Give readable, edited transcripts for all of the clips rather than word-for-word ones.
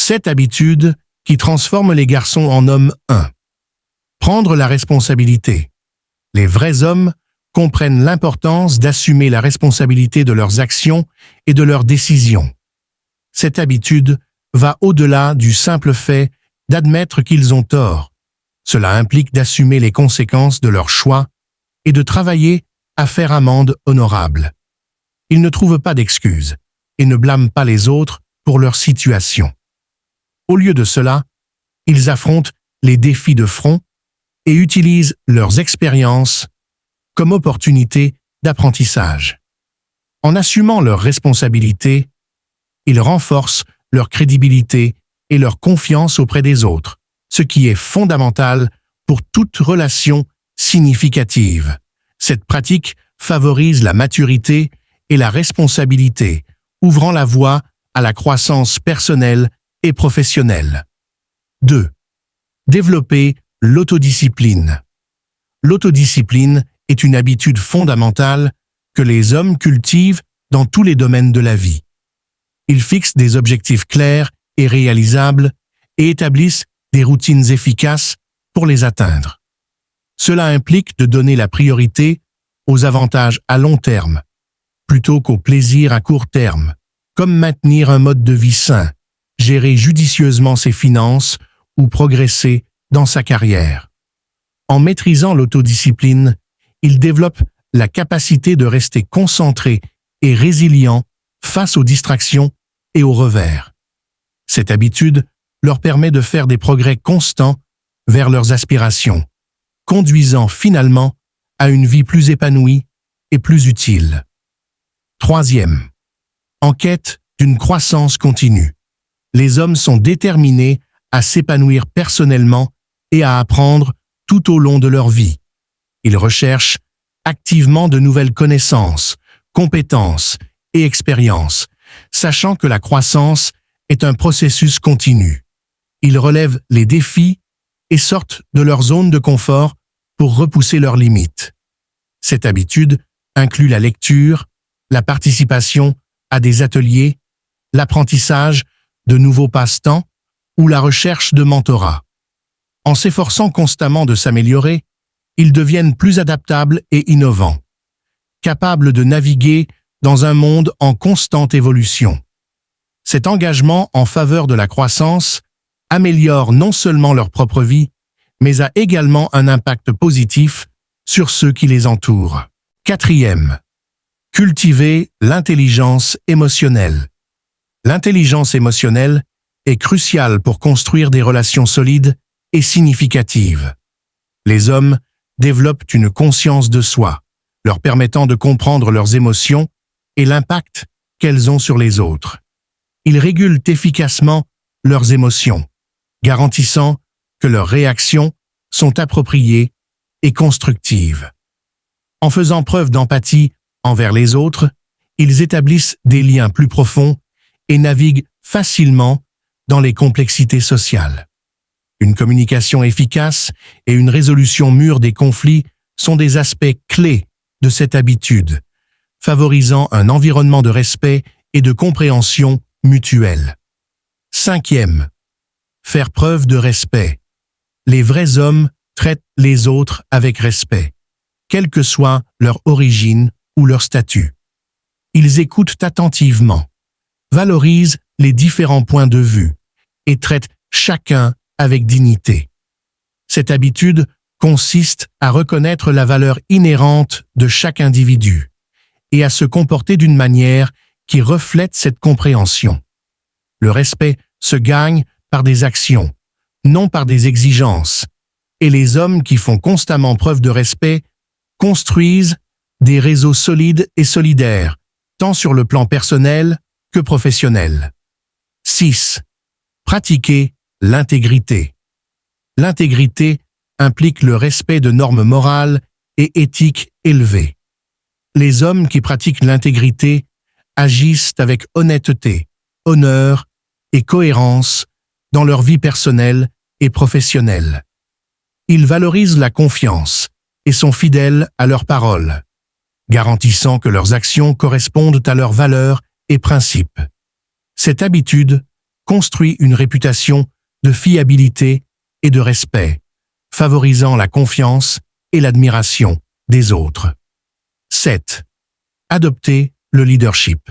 7 habitudes qui transforment les garçons en hommes. 1. Prendre la responsabilité. Les vrais hommes comprennent l'importance d'assumer la responsabilité de leurs actions et de leurs décisions. Cette habitude va au-delà du simple fait d'admettre qu'ils ont tort. Cela implique d'assumer les conséquences de leurs choix et de travailler à faire amende honorable. Ils ne trouvent pas d'excuses et ne blâment pas les autres pour leur situation. Au lieu de cela, ils affrontent les défis de front et utilisent leurs expériences comme opportunité d'apprentissage. En assumant leurs responsabilités, ils renforcent leur crédibilité et leur confiance auprès des autres, ce qui est fondamental pour toute relation significative. Cette pratique favorise la maturité et la responsabilité, ouvrant la voie à la croissance personnelle et professionnelle. 2. Développer l'autodiscipline. L'autodiscipline est une habitude fondamentale que les hommes cultivent dans tous les domaines de la vie. Ils fixent des objectifs clairs et réalisables et établissent des routines efficaces pour les atteindre. Cela implique de donner la priorité aux avantages à long terme, plutôt qu'aux plaisirs à court terme, comme maintenir un mode de vie sain, gérer judicieusement ses finances ou progresser dans sa carrière. En maîtrisant l'autodiscipline, il développe la capacité de rester concentré et résilient face aux distractions et aux revers. Cette habitude leur permet de faire des progrès constants vers leurs aspirations, conduisant finalement à une vie plus épanouie et plus utile. 3. En quête d'une croissance continue. Les hommes sont déterminés à s'épanouir personnellement et à apprendre tout au long de leur vie. Ils recherchent activement de nouvelles connaissances, compétences et expériences, sachant que la croissance est un processus continu. Ils relèvent les défis et sortent de leur zone de confort pour repousser leurs limites. Cette habitude inclut la lecture, la participation à des ateliers, l'apprentissage de nouveaux passe-temps ou la recherche de mentorat. En s'efforçant constamment de s'améliorer, ils deviennent plus adaptables et innovants, capables de naviguer dans un monde en constante évolution. Cet engagement en faveur de la croissance améliore non seulement leur propre vie, mais a également un impact positif sur ceux qui les entourent. 4. Cultiver l'intelligence émotionnelle. L'intelligence émotionnelle est cruciale pour construire des relations solides et significatives. Les hommes développent une conscience de soi, leur permettant de comprendre leurs émotions et l'impact qu'elles ont sur les autres. Ils régulent efficacement leurs émotions, garantissant que leurs réactions sont appropriées et constructives. En faisant preuve d'empathie envers les autres, ils établissent des liens plus profonds et naviguent facilement dans les complexités sociales. Une communication efficace et une résolution mûre des conflits sont des aspects clés de cette habitude, favorisant un environnement de respect et de compréhension mutuelle. 5. Faire preuve de respect. Les vrais hommes traitent les autres avec respect, quelle que soit leur origine ou leur statut. Ils écoutent attentivement, valorisent les différents points de vue et traitent chacun avec dignité. Cette habitude consiste à reconnaître la valeur inhérente de chaque individu et à se comporter d'une manière qui reflète cette compréhension. Le respect se gagne par des actions, non par des exigences, et les hommes qui font constamment preuve de respect construisent des réseaux solides et solidaires, tant sur le plan personnel que professionnel. 6. Pratiquer l'intégrité. L'intégrité implique le respect de normes morales et éthiques élevées. Les hommes qui pratiquent l'intégrité agissent avec honnêteté, honneur et cohérence dans leur vie personnelle et professionnelle. Ils valorisent la confiance et sont fidèles à leurs paroles, garantissant que leurs actions correspondent à leurs valeurs et principes. Cette habitude construit une réputation de fiabilité et de respect, favorisant la confiance et l'admiration des autres. 7. Adopter le leadership.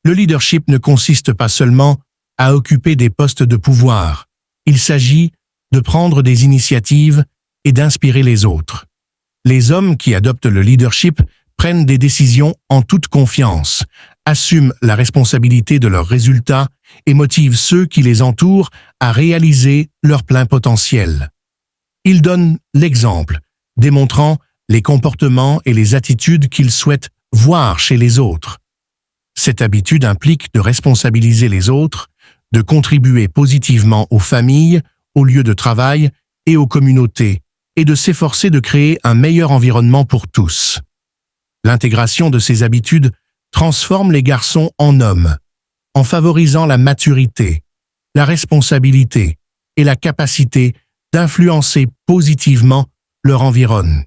Le leadership ne consiste pas seulement à occuper des postes de pouvoir. Il s'agit de prendre des initiatives et d'inspirer les autres. Les hommes qui adoptent le leadership prennent des décisions en toute confiance, assument la responsabilité de leurs résultats et motivent ceux qui les entourent à réaliser leur plein potentiel. Ils donnent l'exemple, démontrant les comportements et les attitudes qu'ils souhaitent voir chez les autres. Cette habitude implique de responsabiliser les autres, de contribuer positivement aux familles, aux lieux de travail et aux communautés, et de s'efforcer de créer un meilleur environnement pour tous. L'intégration de ces habitudes transforme les garçons en hommes, en favorisant la maturité, la responsabilité et la capacité d'influencer positivement leur environnement.